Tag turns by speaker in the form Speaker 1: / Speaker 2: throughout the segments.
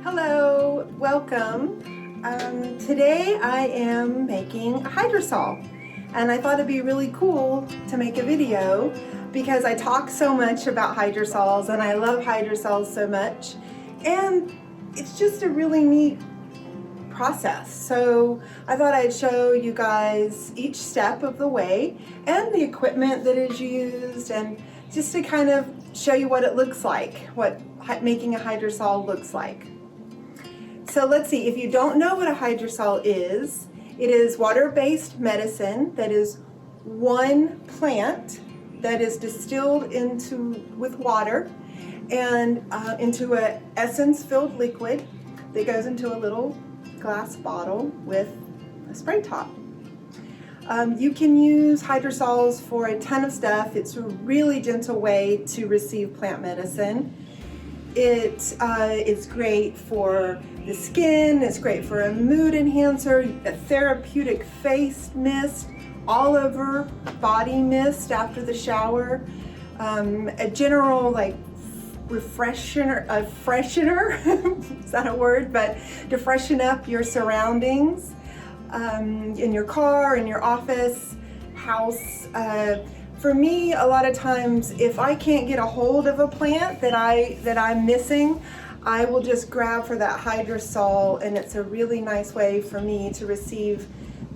Speaker 1: Hello, welcome. Today I am making a hydrosol, and I thought it'd be really cool to make a video because I talk so much about hydrosols and I love hydrosols so much, and it's just a really neat process. So I thought I'd show you guys each step of the way and the equipment that is used, and just to kind of show you what it looks like, what making a hydrosol looks like. So let's see, if you don't know what a hydrosol is, it is water-based medicine that is one plant that is distilled with water and into an essence-filled liquid that goes into a little glass bottle with a spray top. You can use hydrosols for a ton of stuff. It's a really gentle way to receive plant medicine. It is great for the skin, it's great for a mood enhancer, a therapeutic face mist, all over body mist after the shower, a general freshener, is that a word? But to freshen up your surroundings in your car, in your office, house. For me, a lot of times, if I can't get a hold of a plant that I'm missing, I will just grab for that hydrosol, and it's a really nice way for me to receive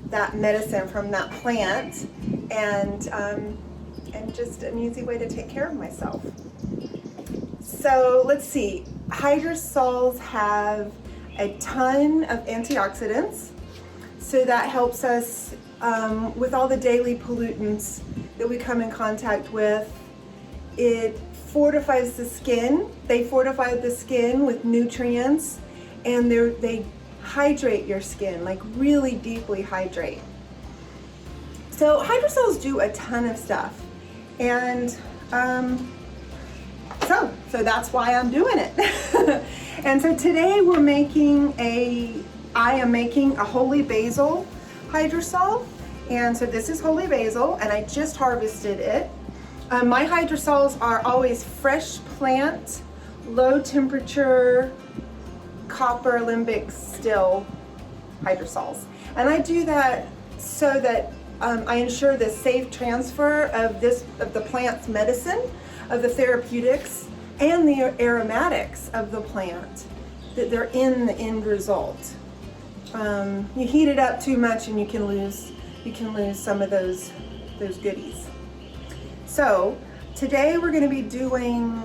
Speaker 1: that medicine from that plant, and just an easy way to take care of myself. So let's see, hydrosols have a ton of antioxidants, so that helps us with all the daily pollutants that we come in contact with. It fortifies the skin. They fortify the skin with nutrients, and they hydrate your skin, like really deeply hydrate. So hydrosols do a ton of stuff, and so that's why I'm doing it. And so today I am making a holy basil hydrosol. And so this is holy basil, and I just harvested it. My hydrosols are always fresh plant, low temperature, copper limbic still hydrosols. And I do that so that I ensure the safe transfer of the plant's medicine, of the therapeutics, and the aromatics of the plant, that they're in the end result. You heat it up too much and you can lose some of those goodies. So today we're going to be doing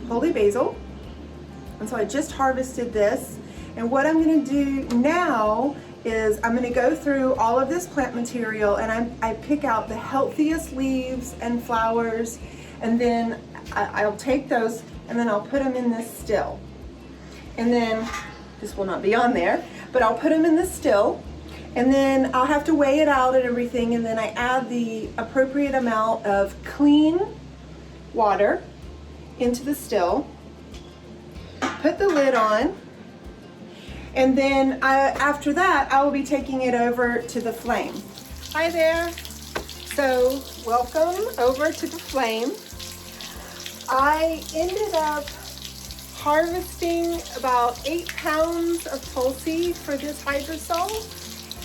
Speaker 1: holy basil, and so I just harvested this, and what I'm going to do now is I'm going to go through all of this plant material, and I pick out the healthiest leaves and flowers, and then I'll take those and then I'll put them in this still, and then this will not be on there, but I'll put them in the still. And then I'll have to weigh it out and everything, and then I add the appropriate amount of clean water into the still, put the lid on, and then after that I will be taking it over to the flame. Hi there. So welcome over to the flame. I ended up harvesting about 8 pounds of tulsi for this hydrosol.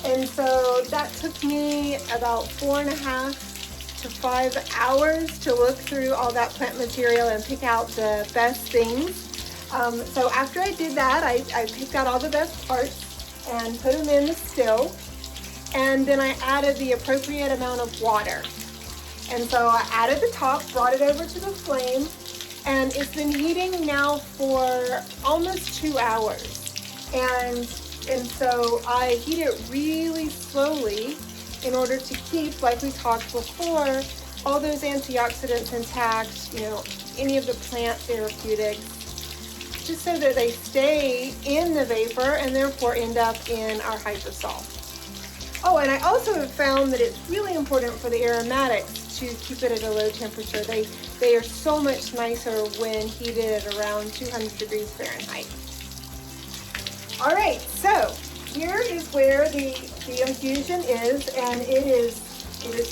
Speaker 1: And so that took me about 4.5 to 5 hours to look through all that plant material and pick out the best things. So after I did that, I picked out all the best parts and put them in the still. And then I added the appropriate amount of water. And so I added the top, brought it over to the flame, and it's been heating now for almost 2 hours. And so I heat it really slowly in order to keep, like we talked before, all those antioxidants intact, any of the plant therapeutics, just so that they stay in the vapor and therefore end up in our hydrosol. Oh, and I also have found that it's really important for the aromatics to keep it at a low temperature. They are so much nicer when heated at around 200 degrees Fahrenheit. All right, so here is where the infusion is, and it is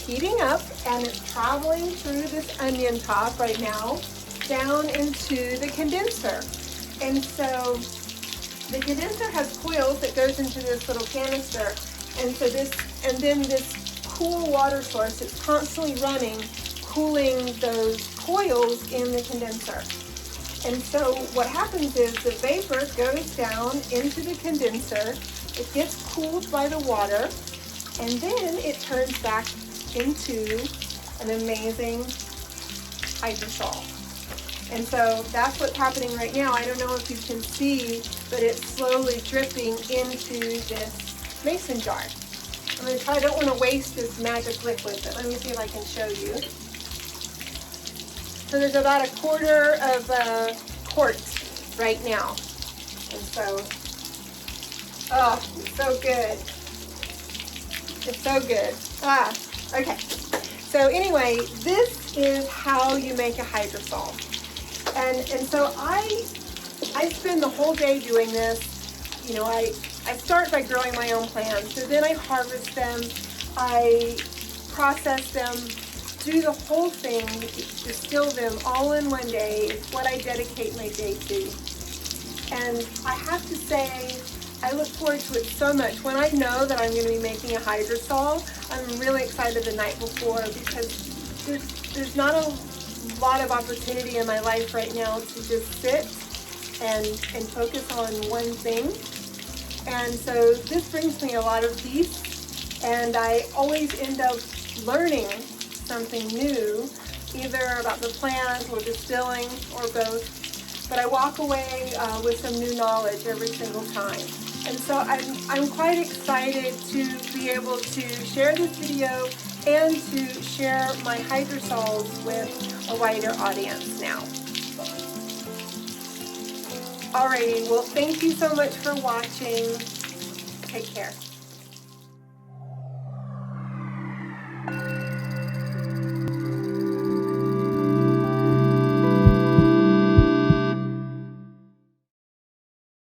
Speaker 1: heating up, and it's traveling through this onion top right now down into the condenser. And so The condenser has coils that goes into this little canister, and so then this cool water source that's constantly running, cooling those coils in the condenser. And so what happens is the vapor goes down into the condenser, it gets cooled by the water, and then it turns back into an amazing hydrosol. And so that's what's happening right now. I don't know if you can see, but it's slowly dripping into this mason jar. I'm going to try, I don't want to waste this magic liquid, but let me see if I can show you. So there's about a quarter of a quart right now. And so, oh, it's so good. It's so good. Okay. So anyway, this is how you make a hydrosol. And so I spend the whole day doing this. You know, I start by growing my own plants, so then I harvest them, I process them, do the whole thing, distill them all in one day. It's what I dedicate my day to. And I have to say, I look forward to it so much. When I know that I'm going to be making a hydrosol, I'm really excited the night before, because there's not a lot of opportunity in my life right now to just sit and focus on one thing. And so this brings me a lot of peace, and I always end up learning something new, either about the plant or distilling or both. But I walk away with some new knowledge every single time. And so I'm quite excited to be able to share this video and to share my hydrosols with a wider audience now. Alrighty, well, thank you so much for watching. Take care.